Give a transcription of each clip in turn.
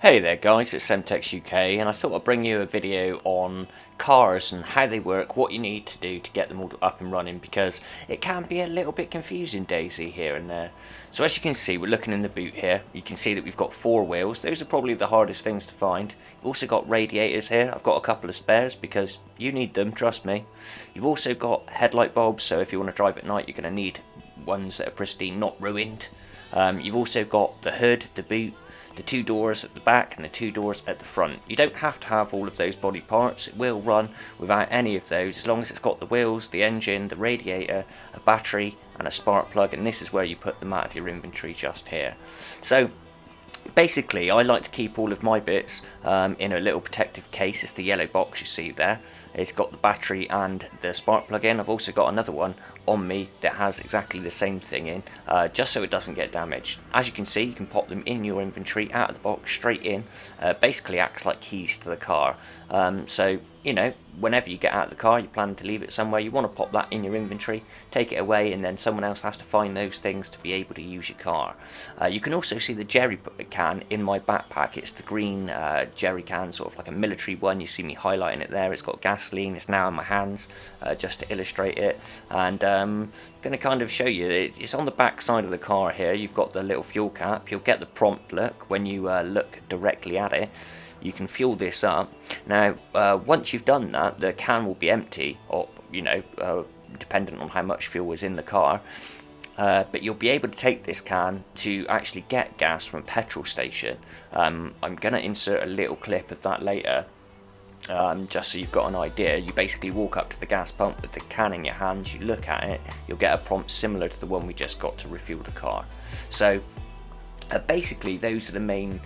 Hey there guys, it's Semtex UK and I thought I'd bring you a video on cars and how they work, what you need to do to get them all up and running, because it can be a little bit confusing DayZ here and there. So as you can see, we're looking in the boot here. You can see that we've got 4 wheels. Those are probably the hardest things to find. You've also got radiators here. I've got a couple of spares because you need them, trust me. You've also got headlight bulbs, so if you want to drive at night you're going to need ones that are pristine, not ruined. You've also got the hood, the boot, the 2 doors at the back and the 2 doors at the front. You don't have to have all of those body parts. It will run without any of those as long as it's got the wheels, the engine, the radiator, a battery and a spark plug, and this is where you put them out of your inventory just here. So basically I like to keep all of my bits in a little protective case. It's the yellow box you see there. It's got the battery and the spark plug in. I've also got another one on me that has exactly the same thing in, just so it doesn't get damaged. As you can see, you can pop them in your inventory, out of the box, straight in. Basically acts like keys to the car. So you know, whenever you get out of the car, you plan to leave it somewhere, you want to pop that in your inventory, take it away, and then someone else has to find those things to be able to use your car. You can also see the jerry can in my backpack. It's the green jerry can, sort of like a military one. You see me highlighting it there. It's got gasoline. It's now in my hands, just to illustrate it. And I'm going to kind of show you, it's on the back side of the car here. You've got the little fuel cap. You'll get the prompt look when you look directly at it. You can fuel this up. Now once you've done that, the can will be empty, or you know, dependent on how much fuel is in the car, but you'll be able to take this can to actually get gas from a petrol station. I'm going to insert a little clip of that later, just so you've got an idea. You basically walk up to the gas pump with the can in your hands, you look at it, you'll get a prompt similar to the one we just got to refuel the car. So basically those are the main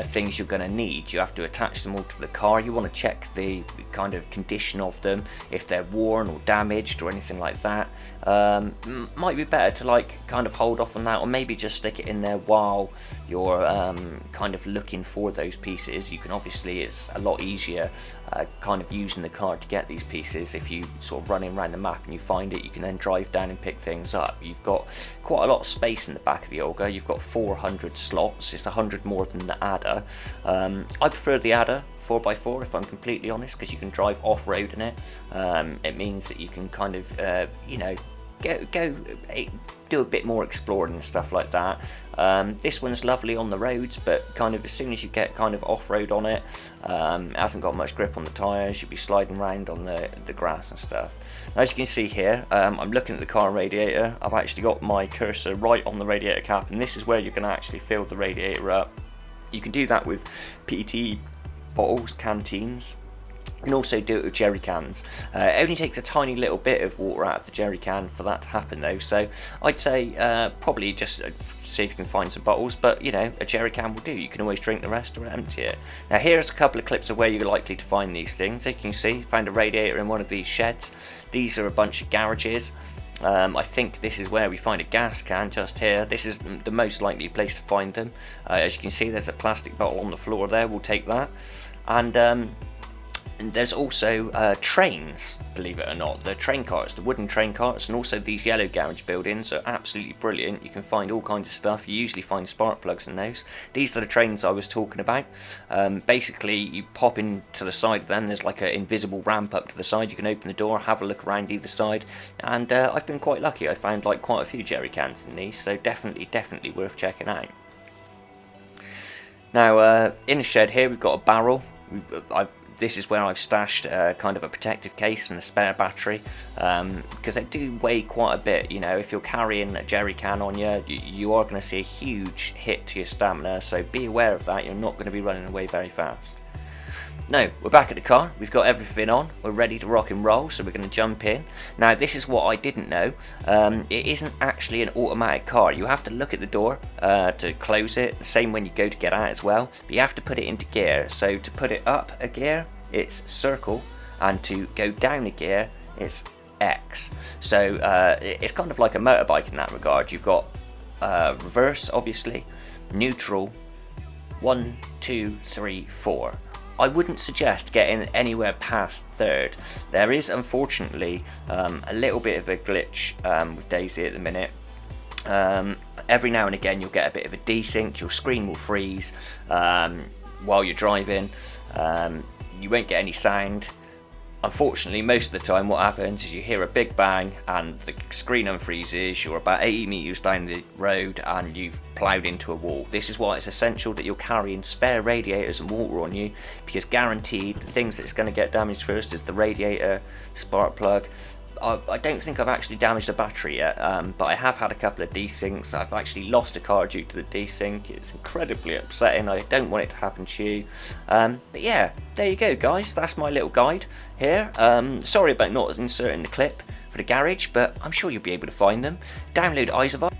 things you're going to need. You have to attach them all to the car. You want to check the kind of condition of them, if they're worn or damaged or anything like that. Might be better to like kind of hold off on that, or maybe just stick it in there while you're kind of looking for those pieces. You can obviously, it's a lot easier kind of using the car to get these pieces. If you sort of running around the map and you find it, you can then drive down and pick things up. You've got quite a lot of space in the back of the Olga. You've got 400 slots. It's 100 more than the Adder. I prefer the Adder 4x4 if I'm completely honest, because you can drive off-road in it. It means that you can kind of you know, go do a bit more exploring and stuff like that. This one's lovely on the roads, but kind of as soon as you get kind of off-road on it, it hasn't got much grip on the tyres. You'll be sliding around on the grass and stuff. Now, as you can see here, I'm looking at the car radiator. I've actually got my cursor right on the radiator cap, and this is where you're going to actually fill the radiator up. You can do that with PET bottles, canteens. You can also do it with jerry cans. It only takes a tiny little bit of water out of the jerry can for that to happen though, so I'd say probably just see if you can find some bottles, but you know, a jerry can will do. You can always drink the rest or empty it. Now here's a couple of clips of where you're likely to find these things. As you can see, found a radiator in one of these sheds. These are a bunch of garages. I think this is where we find a gas can, just here. This is the most likely place to find them. As you can see, there's a plastic bottle on the floor there. We'll take that. And there's also trains, believe it or not. The train carts, the wooden train carts, and also these yellow garage buildings are absolutely brilliant. You can find all kinds of stuff. You usually find spark plugs in those. These are the trains I was talking about. Basically, you pop into the side of them. There's like an invisible ramp up to the side. You can open the door, have a look around either side. And I've been quite lucky. I found like quite a few jerry cans in these, so definitely worth checking out. Now, in the shed here, we've got a barrel. This is where I've stashed kind of a protective case and a spare battery, because they do weigh quite a bit. You know, if you're carrying a jerry can on you, you are going to see a huge hit to your stamina, so be aware of that. You're not going to be running away very fast. Now, we're back at the car, we've got everything on, we're ready to rock and roll, so we're going to jump in. Now, this is what I didn't know, it isn't actually an automatic car. You have to look at the door to close it, the same when you go to get out as well, but you have to put it into gear. So to put it up a gear, it's circle, and to go down a gear, it's X. So it's kind of like a motorbike in that regard. You've got reverse, obviously, neutral, 1, 2, 3, 4. I wouldn't suggest getting anywhere past third. There is unfortunately a little bit of a glitch with DayZ at the minute. Every now and again you'll get a bit of a desync, your screen will freeze, while you're driving. You won't get any sound. Unfortunately, most of the time what happens is you hear a big bang and the screen unfreezes, you're about 80 metres down the road and you've ploughed into a wall. This is why it's essential that you're carrying spare radiators and water on you, because guaranteed the things that's going to get damaged first is the radiator, spark plug. I don't think I've actually damaged a battery yet, but I have had a couple of desyncs. I've actually lost a car due to the desync. It's incredibly upsetting. I don't want it to happen to you. But yeah, there you go, guys. That's my little guide here. Sorry about not inserting the clip for the garage, but I'm sure you'll be able to find them. Download Isovite.